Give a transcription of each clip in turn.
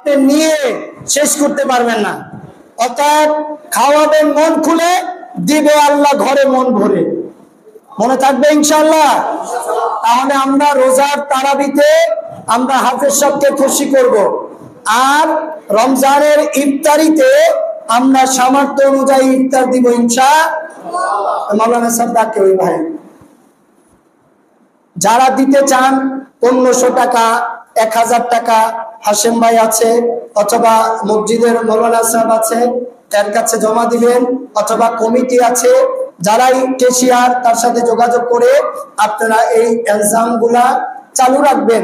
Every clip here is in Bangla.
আপনি নিয়ে শেষ করতে পারবেন না। অর্থাৎ খাওয়াবেন মন খুলে, দিবে আল্লাহ ঘরে মন ভরে। মনে থাকবে ইনশাআল্লাহ। তাহলে আমরা রোজার তারাবিতে আমরা হাফেজ সাহেবকে খুশি করব, আর রমজানের ইফতারিতে আমরা সামর্থ্য অনুযায়ী ইফতার দিব ইনশাআল্লাহ। মাওলানা সাহেব ডাকে ওই ভাই যারা দিতে চান 1500 টাকা, 1000 টাকা, হাশেম ভাই আছে অথবা মসজিদের মৌলানা সাহেব আছে, তার কাছে জমা দিবেন, অথবা কমিটি আছে যারাই কেশিয়ার, তার সাথে যোগাযোগ করে আপনারা এই এলজাম গুলা চালু রাখবেন।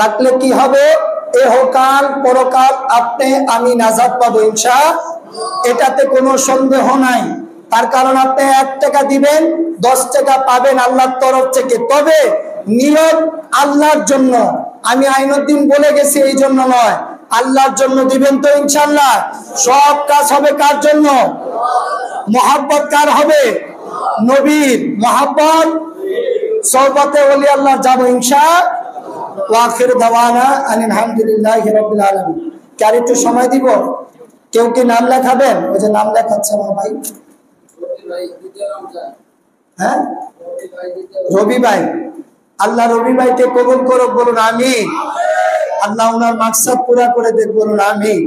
রাখলে কি হবে, এহকাল পরকাল আপনি আমি নাজাত পাবো ইনশাআল্লাহ। এটাতে কোনো সন্দেহ নাই। তার কারণ আপনি 1 টাকা দিবেন, 10 টাকা পাবেন আল্লাহর তরফ থেকে। তবে নিয়ত আল্লাহর জন্য, আমি আইনুদ্দিন বলে গেছি এই জন্য নয়, আল্লাহর জন্য দিবেন তো ইনশাআল্লাহ। সব কাজ হবে কার জন্য? মোহাব্বত কার হবে? নবীর মোহাব্বত, সোহবতে ওলি আল্লাহ যাব ইনশাআল্লাহ। ওয়া আখির দাওয়ানা আলহামদুলিল্লাহি রাব্বিল আলামিন। কার একটু সময় দিব? কেউ কি নাম লেখাবেন? ওই যে নাম লেখাচ্ছে আমার ভাই, হ্যাঁ রবি ভাই। আল্লাহ রবি ভাইকে কবুল করুক, বলুন আমিন। আল্লাহ ওনার মাকসাদ পুরা করে দেখ, বলুন আমিন।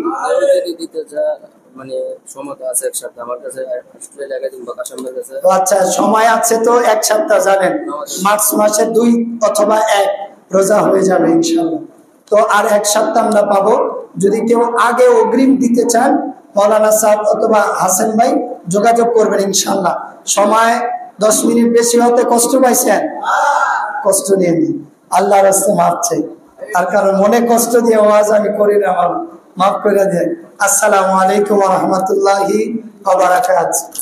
আচ্ছা সময় আছে তো, 1 সপ্তাহ যাবেন, মার্চ মাসে 2 অথবা 1 রোজা হয়ে যাবে ইনশাআল্লাহ। তো আর 1 সপ্তাহ আমরা পাবো। যদি কেউ আগে অগ্রিম দিতে চান, মৌলানা সাহেব অথবা হাসান ভাই যোগাযোগ করবেন ইনশাআল্লাহ। সময় 10 মিনিট বেশি হতে কষ্ট পাইছেন, কষ্ট নিয়ে নিন, আল্লাহর রাস্তায় মাফ চাই। তার কারণ মনে কষ্ট দিয়ে ওয়াজ আমি করি না, মাফ করে দেন। আসসালামু আলাইকুম ওয়া রাহমাতুল্লাহি ওয়া বারাকাতুহু।